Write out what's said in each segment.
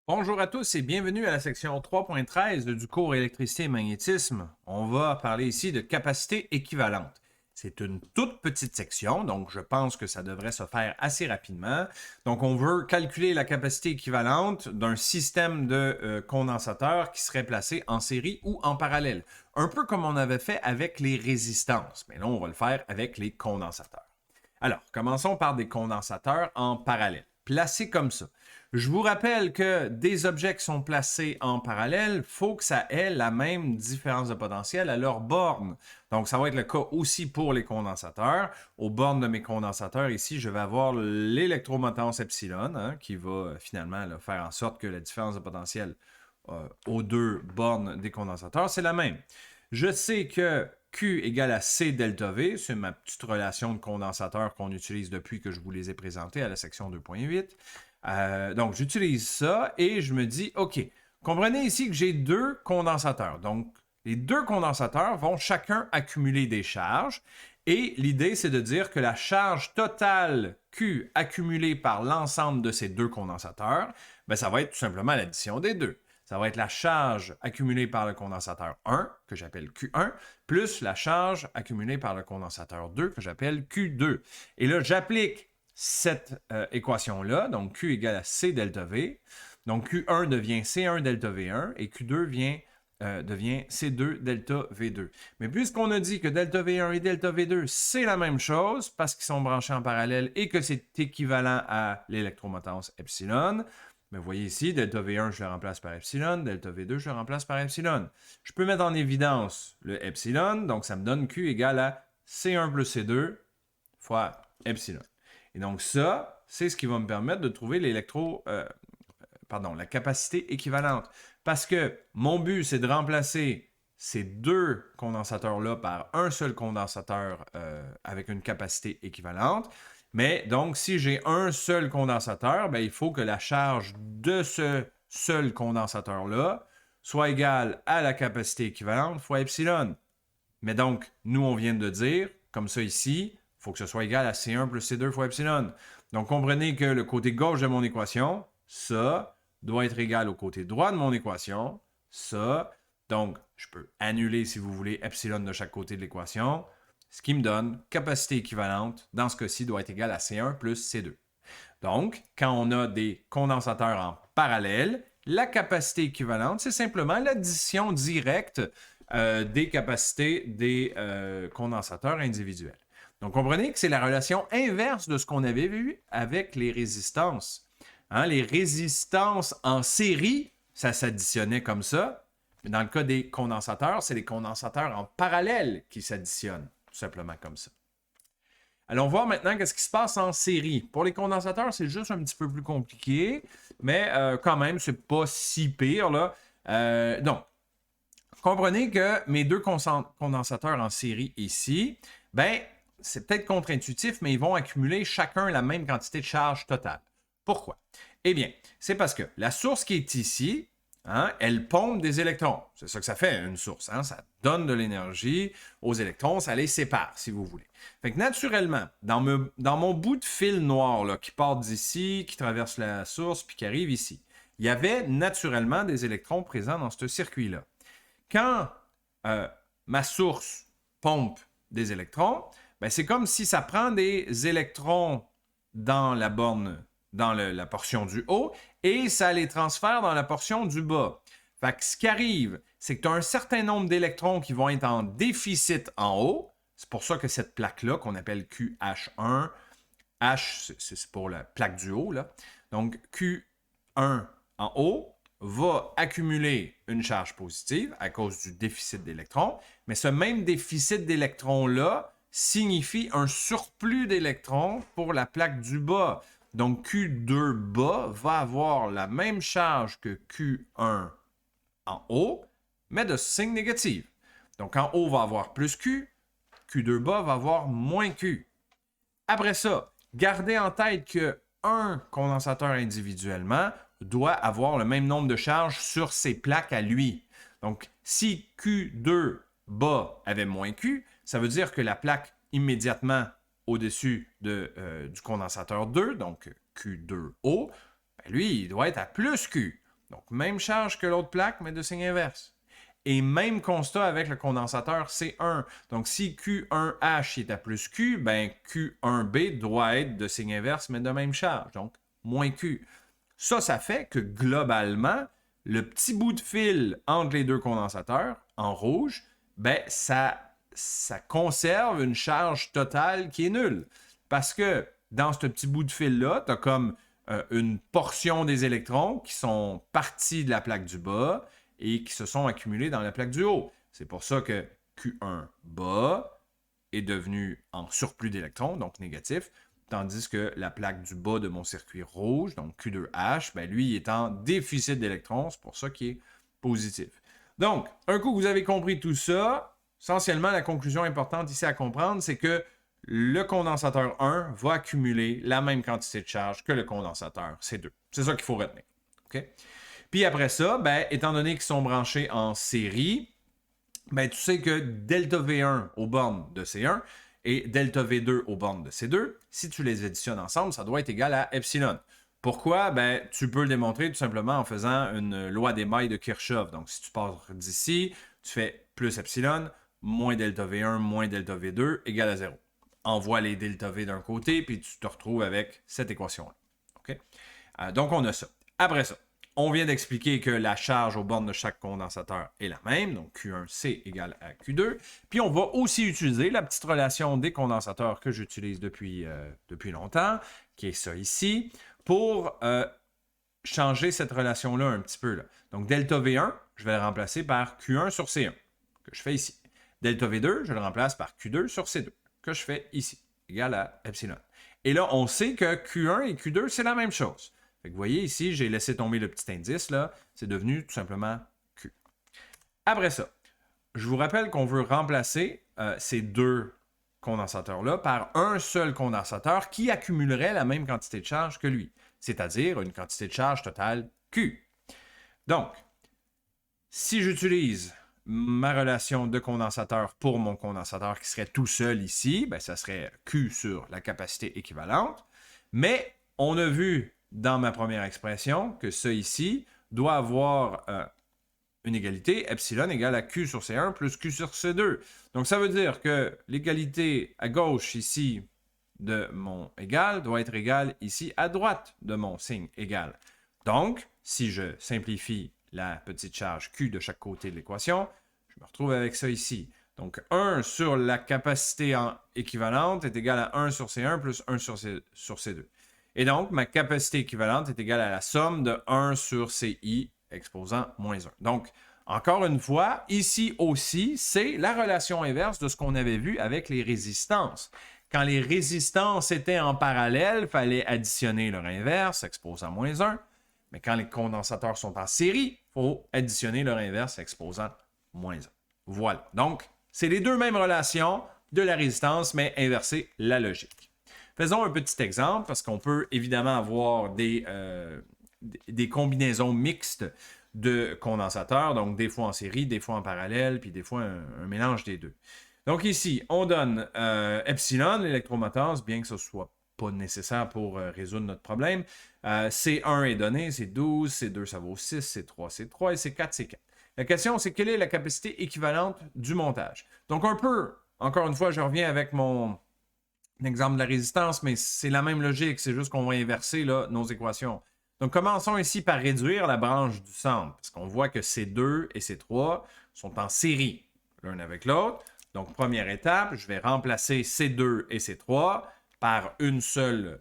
Bonjour à tous et bienvenue à la section 3.13 du cours électricité et magnétisme. On va parler ici de capacité équivalente. C'est une toute petite section, donc je pense que ça devrait se faire assez rapidement. Donc on veut calculer la capacité équivalente d'un système de condensateurs qui serait placé en série ou en parallèle. Un peu comme on avait fait avec les résistances, mais là on va le faire avec les condensateurs. Alors, commençons par des condensateurs en parallèle, placés comme ça. Je vous rappelle que des objets qui sont placés en parallèle, il faut que ça ait la même différence de potentiel à leur borne. Donc, ça va être le cas aussi pour les condensateurs. Aux bornes de mes condensateurs, ici, je vais avoir l'électromotance epsilon, qui va finalement faire en sorte que la différence de potentiel aux deux bornes des condensateurs, c'est la même. Je sais que Q égale à C delta V, c'est ma petite relation de condensateur qu'on utilise depuis que je vous les ai présentés à la section 2.8. Donc, j'utilise ça et je me dis, OK, comprenez ici que j'ai deux condensateurs. Donc, les deux condensateurs vont chacun accumuler des charges. Et l'idée, c'est de dire que la charge totale Q accumulée par l'ensemble de ces deux condensateurs, ben, ça va être tout simplement l'addition des deux. Ça va être la charge accumulée par le condensateur 1, que j'appelle Q1, plus la charge accumulée par le condensateur 2, que j'appelle Q2. Et là, j'applique cette équation-là, donc Q égale à C delta V. Donc Q1 devient C1 delta V1 et Q2 devient C2 delta V2. Mais puisqu'on a dit que delta V1 et delta V2, c'est la même chose parce qu'ils sont branchés en parallèle et que c'est équivalent à l'électromotance epsilon, mais vous voyez ici, delta V1, je le remplace par epsilon, delta V2, je le remplace par epsilon. Je peux mettre en évidence le epsilon, donc ça me donne Q égale à C1 plus C2 fois epsilon. Et donc ça, c'est ce qui va me permettre de trouver la capacité équivalente. Parce que mon but, c'est de remplacer ces deux condensateurs-là par un seul condensateur avec une capacité équivalente. Mais donc, si j'ai un seul condensateur, ben, il faut que la charge de ce seul condensateur-là soit égale à la capacité équivalente fois epsilon. Mais donc, nous, on vient de dire, comme ça ici, il faut que ce soit égal à C1 plus C2 fois epsilon. Donc, comprenez que le côté gauche de mon équation, ça, doit être égal au côté droit de mon équation, ça. Donc, je peux annuler, si vous voulez, epsilon de chaque côté de l'équation, ce qui me donne capacité équivalente, dans ce cas-ci, doit être égal à C1 plus C2. Donc, quand on a des condensateurs en parallèle, la capacité équivalente, c'est simplement l'addition directe des capacités des condensateurs individuels. Donc, comprenez que c'est la relation inverse de ce qu'on avait vu avec les résistances. Hein, les résistances en série, ça s'additionnait comme ça. Mais dans le cas des condensateurs, c'est les condensateurs en parallèle qui s'additionnent, tout simplement comme ça. Allons voir maintenant qu'est-ce qui se passe en série. Pour les condensateurs, c'est juste un petit peu plus compliqué, mais quand même, c'est pas si pire, là. Donc, comprenez que mes deux condensateurs en série ici, ben, c'est peut-être contre-intuitif, mais ils vont accumuler chacun la même quantité de charge totale. Pourquoi? Eh bien, c'est parce que la source qui est ici, hein, elle pompe des électrons. C'est ça que ça fait, une source. Hein? Ça donne de l'énergie aux électrons, ça les sépare, si vous voulez. Fait que naturellement, dans mon bout de fil noir là, qui part d'ici, qui traverse la source, puis qui arrive ici, il y avait naturellement des électrons présents dans ce circuit-là. Quand ma source pompe des électrons, ben c'est comme si ça prend des électrons dans la borne, dans la portion du haut, et ça les transfère dans la portion du bas. Fait que ce qui arrive, c'est que tu as un certain nombre d'électrons qui vont être en déficit en haut. C'est pour ça que cette plaque-là, qu'on appelle QH1, H, c'est pour la plaque du haut, là. Donc, Q1 en haut va accumuler une charge positive à cause du déficit d'électrons, mais ce même déficit d'électrons-là signifie un surplus d'électrons pour la plaque du bas. Donc, Q2 bas va avoir la même charge que Q1 en haut, mais de signe négatif. Donc, en haut va avoir plus Q, Q2 bas va avoir moins Q. Après ça, gardez en tête que un condensateur individuellement doit avoir le même nombre de charges sur ses plaques à lui. Donc, si Q2 bas avait moins Q, ça veut dire que la plaque immédiatement au-dessus du condensateur 2, donc Q2O, ben lui, il doit être à plus Q. Donc, même charge que l'autre plaque, mais de signe inverse. Et même constat avec le condensateur C1. Donc, si Q1H est à plus Q, ben Q1B doit être de signe inverse, mais de même charge. Donc, moins Q. Ça fait que globalement, le petit bout de fil entre les deux condensateurs, en rouge, ben ça conserve une charge totale qui est nulle. Parce que dans ce petit bout de fil-là, tu as comme une portion des électrons qui sont partis de la plaque du bas et qui se sont accumulés dans la plaque du haut. C'est pour ça que Q1 bas est devenu en surplus d'électrons, donc négatif, tandis que la plaque du bas de mon circuit rouge, donc Q2H, ben lui, il est en déficit d'électrons, c'est pour ça qu'il est positif. Donc, un coup que vous avez compris tout ça, essentiellement, la conclusion importante ici à comprendre, c'est que le condensateur 1 va accumuler la même quantité de charge que le condensateur C2. C'est ça qu'il faut retenir. OK? Puis après ça, ben, étant donné qu'ils sont branchés en série, ben, tu sais que delta V1 aux bornes de C1 et delta V2 aux bornes de C2, si tu les additionnes ensemble, ça doit être égal à epsilon. Pourquoi? Ben, tu peux le démontrer tout simplement en faisant une loi des mailles de Kirchhoff. Donc, si tu pars d'ici, tu fais plus epsilon, moins delta V1, moins delta V2, égale à 0. Envoie les delta V d'un côté, puis tu te retrouves avec cette équation-là. OK? Donc, on a ça. Après ça, on vient d'expliquer que la charge aux bornes de chaque condensateur est la même, donc Q1C égale à Q2. Puis on va aussi utiliser la petite relation des condensateurs que j'utilise depuis longtemps, qui est ça ici, pour changer cette relation-là un petit peu. Là. Donc delta V1, je vais le remplacer par Q1 sur C1, que je fais ici. Delta V2, je le remplace par Q2 sur C2, que je fais ici, égal à epsilon. Et là, on sait que Q1 et Q2, c'est la même chose. Fait que vous voyez ici, j'ai laissé tomber le petit indice, là. C'est devenu tout simplement Q. Après ça, je vous rappelle qu'on veut remplacer ces deux condensateurs-là par un seul condensateur qui accumulerait la même quantité de charge que lui, c'est-à-dire une quantité de charge totale Q. Donc, si j'utilise ma relation de condensateur pour mon condensateur qui serait tout seul ici, ben, ça serait Q sur la capacité équivalente. Mais on a vu dans ma première expression que ça ici doit avoir une égalité epsilon égale à Q sur C1 plus Q sur C2. Donc ça veut dire que l'égalité à gauche ici de mon égal doit être égale ici à droite de mon signe égal. Donc, si je simplifie la petite charge Q de chaque côté de l'équation, je me retrouve avec ça ici. Donc 1 sur la capacité équivalente est égal à 1 sur C1 plus 1 sur C2. Et donc, ma capacité équivalente est égale à la somme de 1 sur CI exposant moins 1. Donc, encore une fois, ici aussi, c'est la relation inverse de ce qu'on avait vu avec les résistances. Quand les résistances étaient en parallèle, il fallait additionner leur inverse exposant moins 1. Mais quand les condensateurs sont en série, il faut additionner leur inverse exposant moins 1. Voilà. Donc, c'est les deux mêmes relations de la résistance, mais inverser la logique. Faisons un petit exemple, parce qu'on peut évidemment avoir des combinaisons mixtes de condensateurs, donc des fois en série, des fois en parallèle, puis des fois un mélange des deux. Donc ici, on donne epsilon, l'électromoteur, bien que ce ne soit pas nécessaire pour résoudre notre problème. C1 est donné, c'est 12, C2 ça vaut 6, C3 c'est 3 et C4 c'est 4. La question, c'est quelle est la capacité équivalente du montage? Donc un peu, encore une fois, je reviens avec mon exemple de la résistance, mais c'est la même logique, c'est juste qu'on va inverser là, nos équations. Donc commençons ici par réduire la branche du centre, parce qu'on voit que C2 et C3 sont en série l'un avec l'autre. Donc première étape, je vais remplacer C2 et C3 par un seul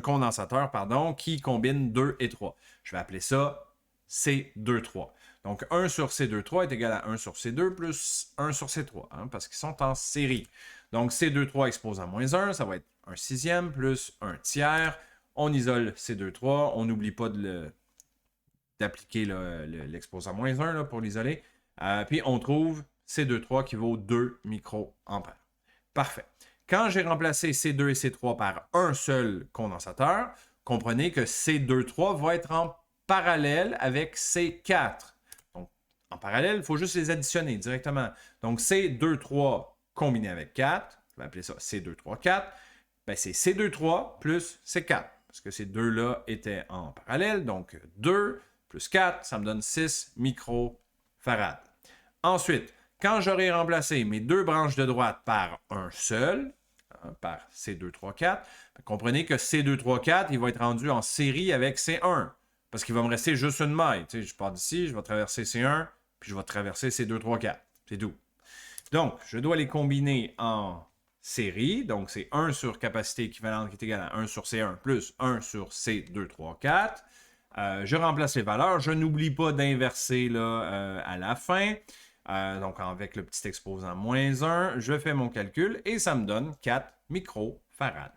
condensateur qui combine 2 et 3. Je vais appeler ça C23. Donc 1 sur C23 est égal à 1 sur C2 plus 1 sur C3, parce qu'ils sont en série. Donc C23 exposant moins 1, ça va être un sixième plus un tiers. On isole C23, on n'oublie pas d'appliquer l'exposant moins 1 là, pour l'isoler. Puis on trouve C23 qui vaut 2 microampères. Parfait. Quand j'ai remplacé C2 et C3 par un seul condensateur, comprenez que C23 va être en parallèle avec C4. Donc, en parallèle, il faut juste les additionner directement. Donc, C23 combiné avec 4, je vais appeler ça C234, ben c'est C23 plus C4. parce que ces deux-là étaient en parallèle. Donc 2 plus 4, ça me donne 6 microfarads. Ensuite, quand j'aurai remplacé mes deux branches de droite par un seul, par C2, 3, 4, comprenez que C2, 3, 4, il va être rendu en série avec C1, parce qu'il va me rester juste une maille. Tu sais, je pars d'ici, je vais traverser C1, puis je vais traverser C2, 3, 4. C'est tout. Donc, je dois les combiner en série. Donc, c'est 1 sur capacité équivalente qui est égal à 1 sur C1 plus 1 sur C2, 3, 4. Je remplace les valeurs. Je n'oublie pas d'inverser à la fin. Donc, avec le petit exposant -1, je fais mon calcul et ça me donne 4 microfarads.